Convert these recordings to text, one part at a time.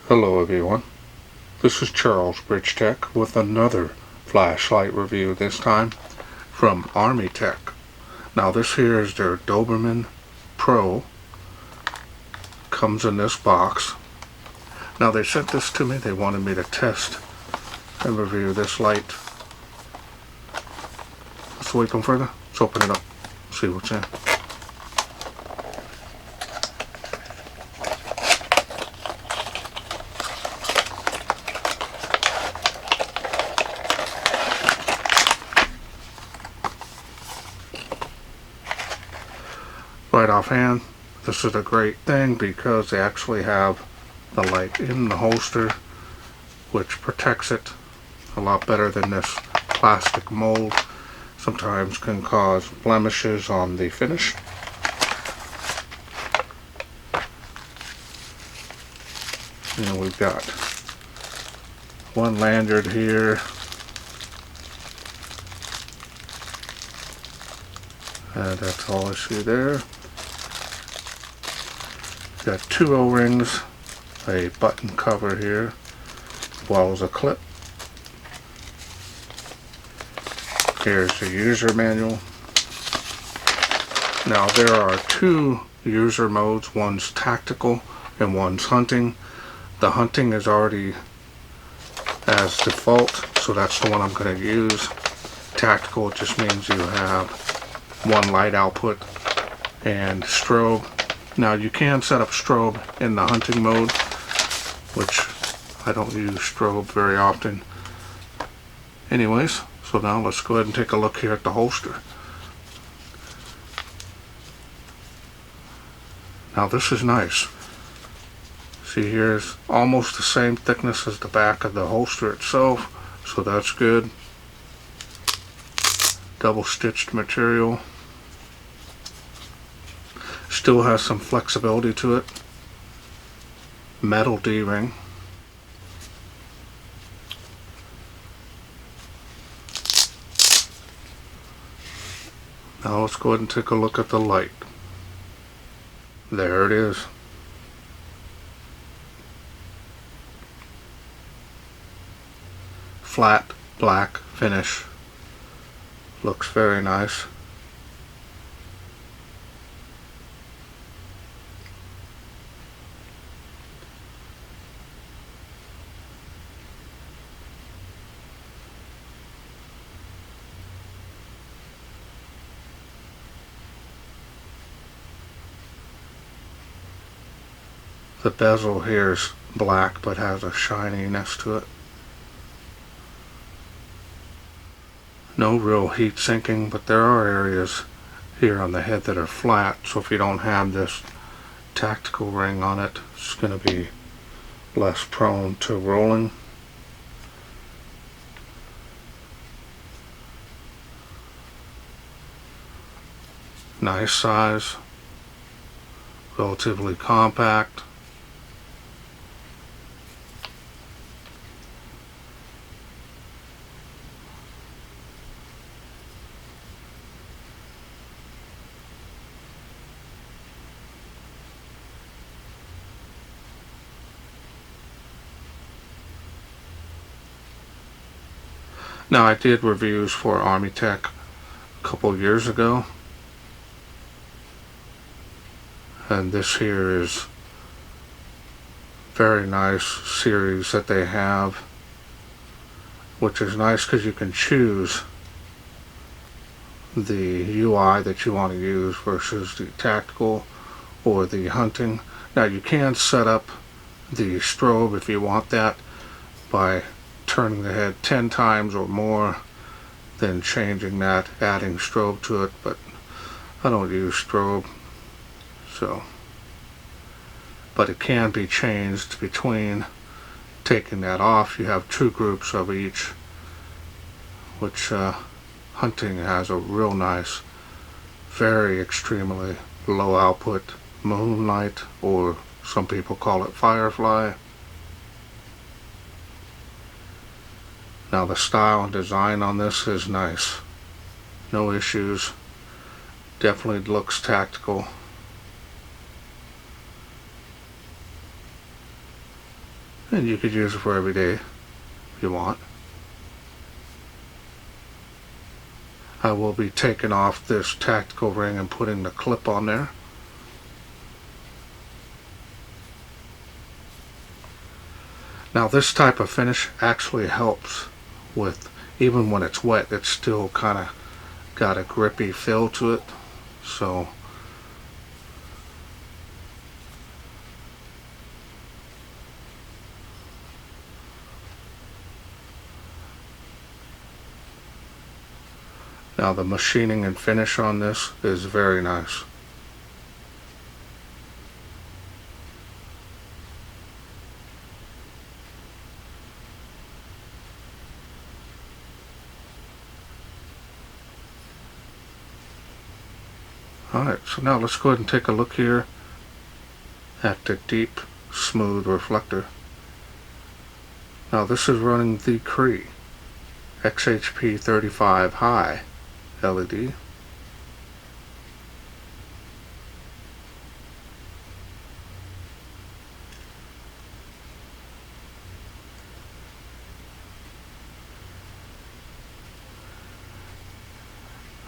Hello everyone, this is Charles BridgTec with another flashlight review, this time from ArmyTek. Now this here is their Dobermann Pro. Comes in this box. Now they sent this to me, they wanted me to test and review this light. Let's wait no further, let's open it up, see what's in. Right offhand, this is a great thing because they actually have the light in the holster, which protects it a lot better than this plastic mold. Sometimes can cause blemishes on the finish. And we've got one lanyard here, and that's all I see there. Got two O-rings, a button cover here, as well as a clip. Here's the user manual. Now there are two user modes, one's tactical and one's hunting. The hunting is already as default, so that's the one I'm going to use. Tactical just means you have one light output and strobe. Now you can set up strobe in the hunting mode, which I don't use strobe very often. Anyways, so now let's go ahead and take a look here at the holster. Now this is nice. See, here's almost the same thickness as the back of the holster itself, so that's good. Double stitched material. Still has some flexibility to it. Metal D-ring. Now let's go ahead and take a look at the light. There it is. Flat black finish. Looks very nice. The bezel here is black but has a shininess to it. No real heat sinking, but there are areas here on the head that are flat, so if you don't have this tactical ring on it, it's going to be less prone to rolling. Nice size, relatively compact. Now I did reviews for ArmyTek a couple years ago, and this here is very nice series that they have, which is nice because you can choose the UI that you want to use versus the tactical or the hunting. Now you can set up the strobe if you want that by turning the head 10 times or more, then changing that, adding strobe to it, but I don't use strobe, so. But it can be changed between taking that off. You have two groups of each, which hunting has a real nice, very extremely low output moonlight, or some people call it firefly. Now the style and design on this is nice. No issues. Definitely looks tactical. and you could use it for every day if you want. I will be taking off this tactical ring and putting the clip on there. Now this type of finish actually helps with, even when it's wet, it's still kind of got a grippy feel to it. So now the machining and finish on this is very nice. Alright, so now let's go ahead and take a look here at the deep smooth reflector. Now this is running the Cree XHP35 HI LED.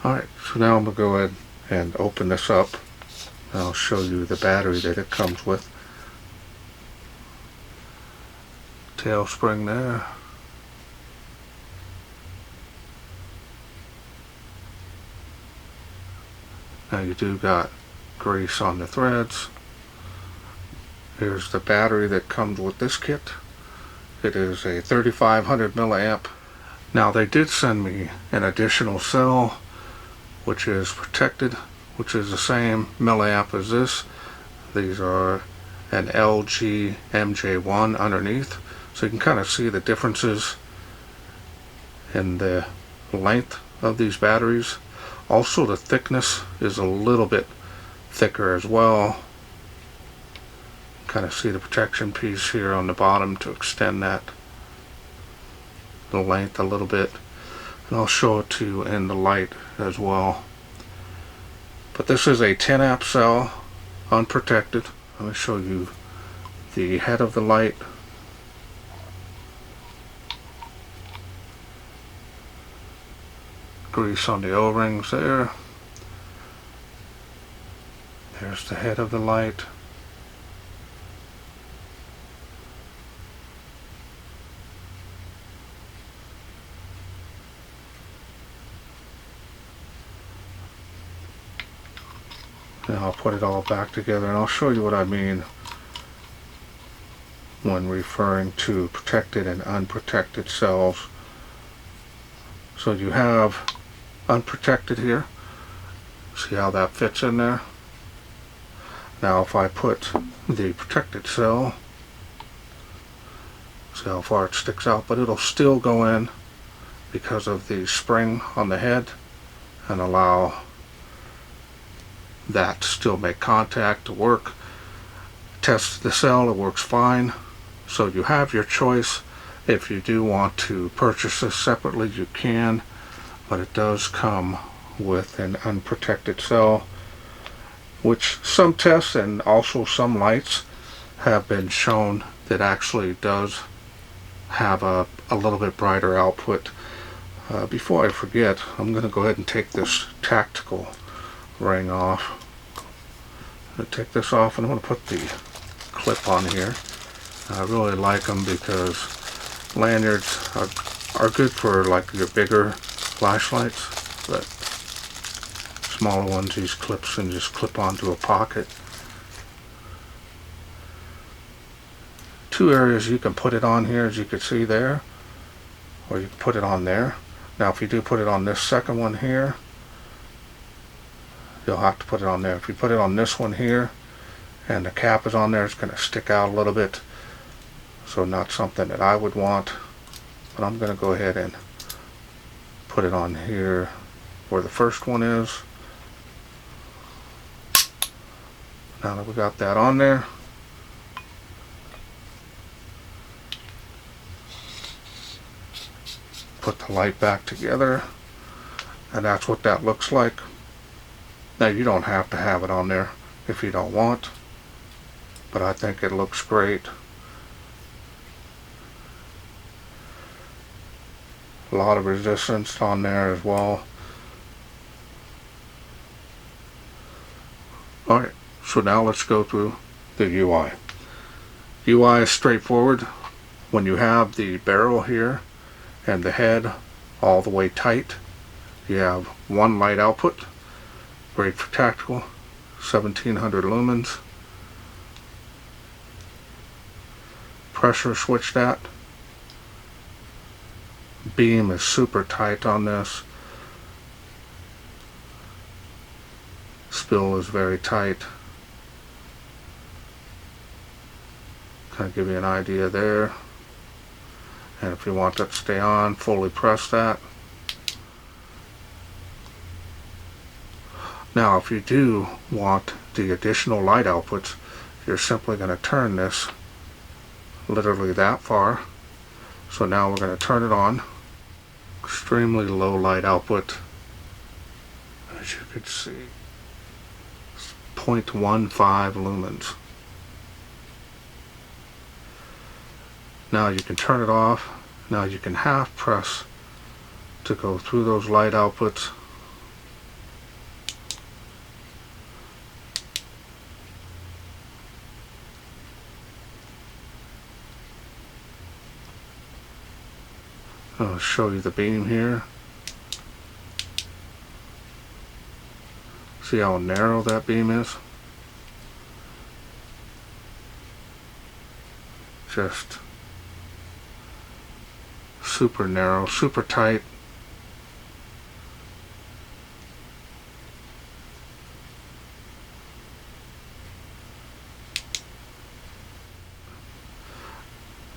Alright, so now I'm going to go ahead and open this up. I'll show you the battery that it comes with. Tail spring there. Now you do got grease on the threads. Here's the battery that comes with this kit. It is a 3500 milliamp. Now they did send me an additional cell, which is protected, which is the same milliamp as this. These are an LG MJ1 underneath, so you can kind of see the differences in the length of these batteries. Also the thickness is a little bit thicker as well. Kind of see the protection piece here on the bottom to extend that the length a little bit, and I'll show it to you in the light as well. But this is a 10 amp cell, unprotected. Let me show you the head of the light. Grease on the O-rings there. There's the head of the light. Now I'll put it all back together and I'll show you what I mean when referring to protected and unprotected cells. So you have unprotected here. See how that fits in there? Now if I put the protected cell, see how far it sticks out, but it'll still go in because of the spring on the head and allow that to still make contact to work. Test the cell, it works fine. So you have your choice. If you do want to purchase this separately, you can, but it does come with an unprotected cell, which some tests and also some lights have been shown that actually does have a little bit brighter output. Before I forget, I'm going to go ahead and take this tactical ring off. I'm going to take this off and I'm going to put the clip on here. I really like them because lanyards are good for like your bigger flashlights, but smaller ones, these clips and just clip onto a pocket. Two areas you can put it on here, as you can see there, or you can put it on there. Now if you do put it on this second one here, you'll have to put it on there. If you put it on this one here and the cap is on there, it's going to stick out a little bit, so not something that I would want. But I'm going to go ahead and put it on here where the first one is. Now that we got that on there, put the light back together, and that's what that looks like. Now you don't have to have it on there if you don't want, but I think it looks great. A lot of resistance on there as well. Alright, so now let's go through the UI. UI is straightforward. When you have the barrel here and the head all the way tight, you have one light output, great for tactical, 1700 lumens. Pressure switch that. Beam is super tight on this. Spill is very tight. Kind of give you an idea there. And if you want that to stay on, fully press that. Now if you do want the additional light outputs, you're simply going to turn this literally that far. So now we're going to turn it on. Extremely low light output. As you can see, 0.15 lumens. Now you can turn it off. Now you can half press to go through those light outputs. I'll show you the beam here. See how narrow that beam is? Just super narrow, super tight.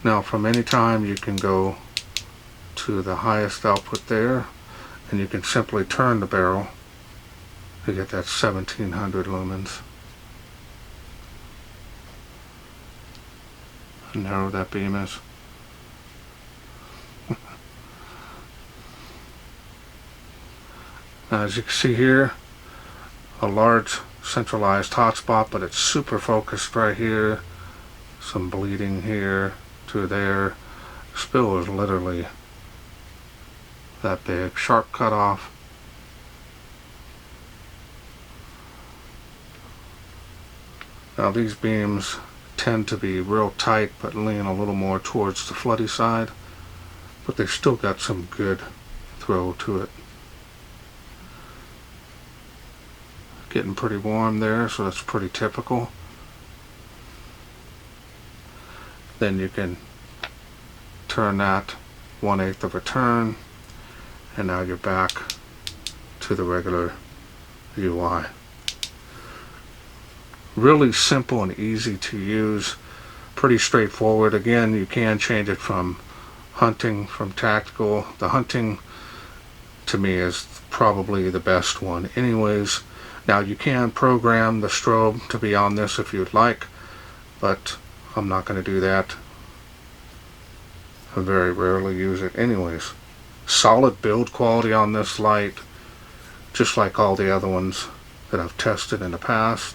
Now from any time you can go to the highest output there, and you can simply turn the barrel to get that 1700 lumens. How narrow that beam is. Now, as you can see here, a large centralized hotspot, but it's super focused right here. Some bleeding here to there. Spill is literally that big. Sharp cutoff. Now these beams tend to be real tight but lean a little more towards the floody side, but they've still got some good throw to it. Getting pretty warm there, so that's pretty typical. Then you can turn that 1/8 of a turn, and now you're back to the regular UI. Really simple and easy to use, pretty straightforward. Again, you can change it from hunting, from tactical. The hunting to me is probably the best one anyways. Now you can program the strobe to be on this if you'd like, but I'm not going to do that. I very rarely use it anyways. Solid build quality on this light, just like all the other ones that I've tested in the past.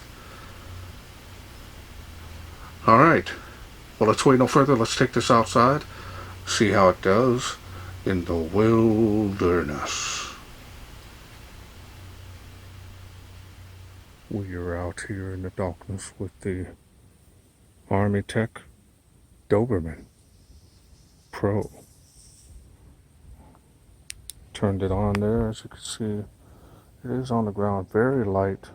Alright, well, let's wait no further. Let's take this outside, see how it does in the wilderness. We are out here in the darkness with the ArmyTek Dobermann Pro. Turned it on there. As you can see, it is on the ground. Very light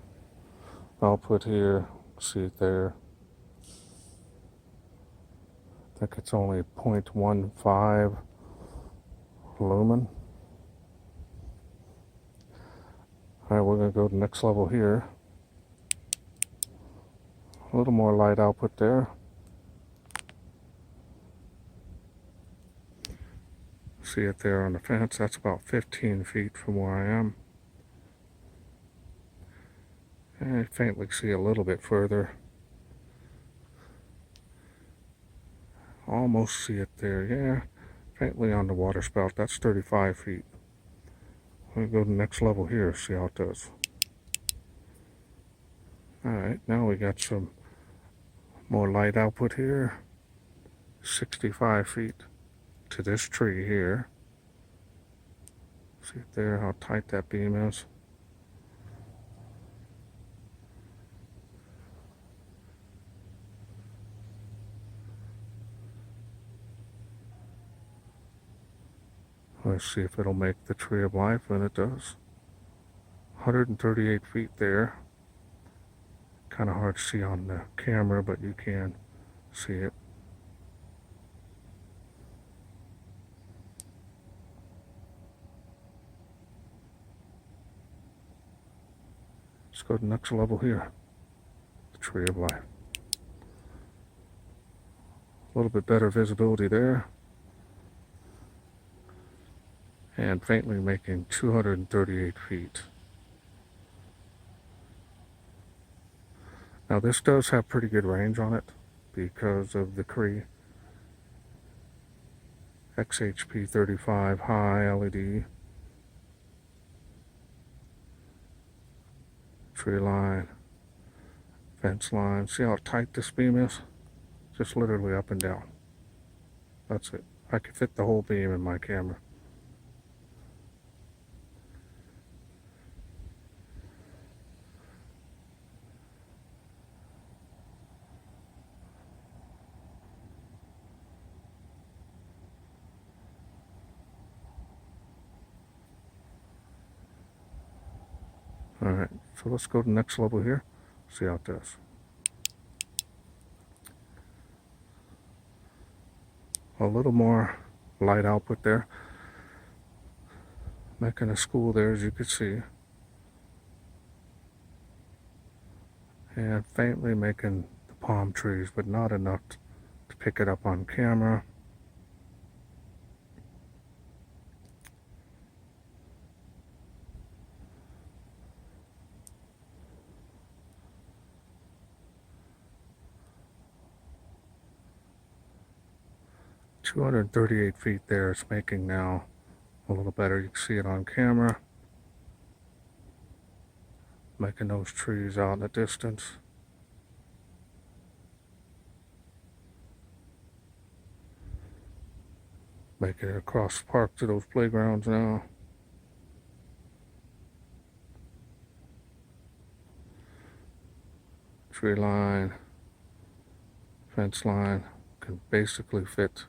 output here. See it there. I think it's only 0.15 lumen. Alright, we're going to go to the next level here. A little more light output there. See it there on the fence. That's about 15 feet from where I am. And I faintly see a little bit further. Almost see it there. Yeah, faintly on the water spout. That's 35 feet. We'll go to the next level here, see how it does. Alright, now we got some more light output here. 65 feet to this tree here. See there how tight that beam is. Let's see if it'll make the tree of life, and it does. 138 feet there. Kind of hard to see on the camera, but you can see it. Let's go to the next level here. The tree of life. A little bit better visibility there. And faintly making 238 feet. Now this does have pretty good range on it because of the Cree XHP35 HI LED. Tree line, fence line. See how tight this beam is? Just literally up and down. That's it. I could fit the whole beam in my camera. Alright, so let's go to the next level here, see how it does. A little more light output there. Making a school there, as you can see. And faintly making the palm trees, but not enough to pick it up on camera. $238 feet there. It's making now a little better. You can see it on camera. Making those trees out in the distance. Making it across the park to those playgrounds now. Tree line, fence line can basically fit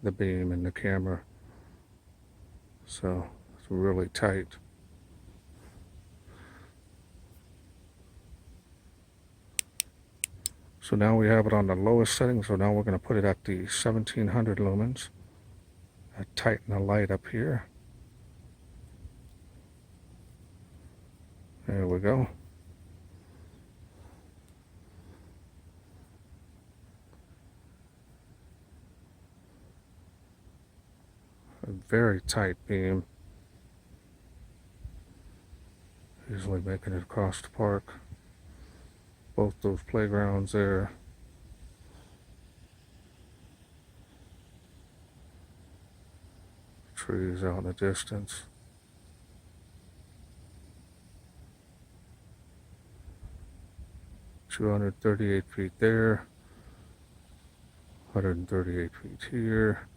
the beam in the camera, so it's really tight. So now we have it on the lowest setting, so now we're going to put it at the 1700 lumens. Tighten the light up here. There we go. A very tight beam. Easily making it across the park. Both those playgrounds there. Trees out in the distance. $238 feet there. 138 feet here.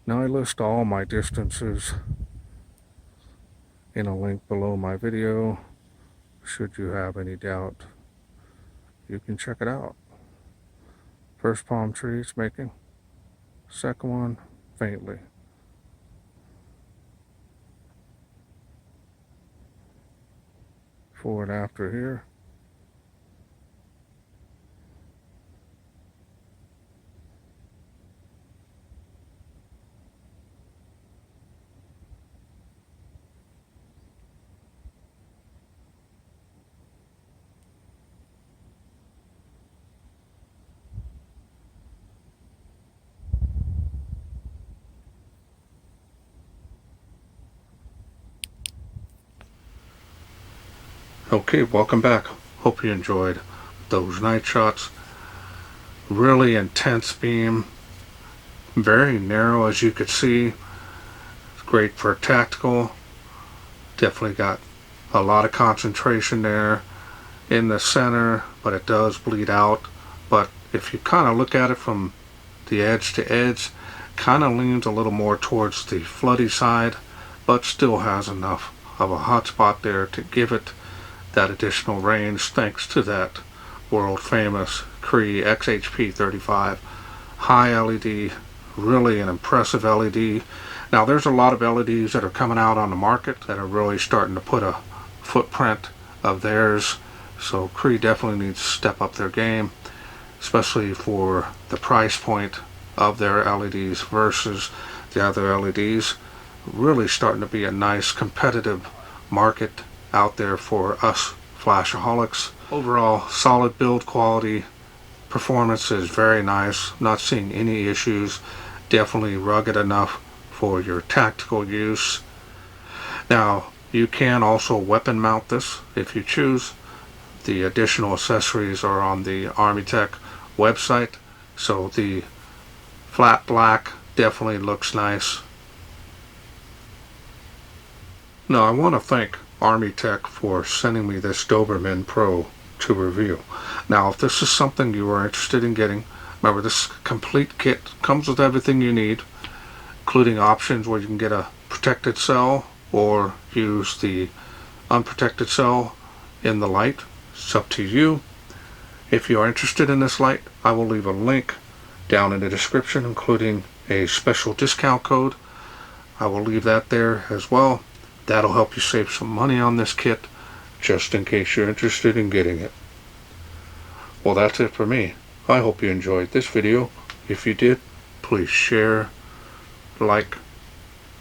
Now I list all my distances in a link below my video. Should you have any doubt, you can check it out. First palm tree it's making. Second one, faintly. Before and after here. Okay, welcome back. Hope you enjoyed those night shots. Really intense beam. Very narrow, as you could see. It's great for tactical. Definitely got a lot of concentration there in the center, but it does bleed out. But if you kind of look at it from the edge to edge, Kind of leans a little more towards the floody side, but still has enough of a hotspot there to give it that additional range thanks to that world famous Cree XHP35 HI LED. Really an impressive LED. Now there's a lot of LEDs that are coming out on the market that are really starting to put a footprint of theirs, so Cree definitely needs to step up their game, especially for the price point of their LEDs versus the other LEDs. Really starting to be a nice competitive market out there for us flashaholics. Overall, solid build quality. Performance is very nice. Not seeing any issues. Definitely rugged enough for your tactical use. Now, you can also weapon mount this if you choose. The additional accessories are on the ArmyTek website. So the flat black definitely looks nice. Now, I want to thank ArmyTek for sending me this Dobermann Pro to review. Now, if this is something you are interested in getting, remember this complete kit comes with everything you need, including options where you can get a protected cell or use the unprotected cell in the light. It's up to you. If you are interested in this light, I will leave a link down in the description, including a special discount code. I will leave that there as well. That'll help you save some money on this kit, just in case you're interested in getting it. Well, that's it for me. I hope you enjoyed this video. If you did, please share, like,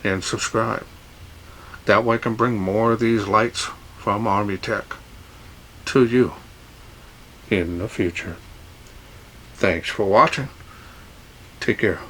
and subscribe. That way I can bring more of these lights from ArmyTek to you in the future. Thanks for watching. Take care.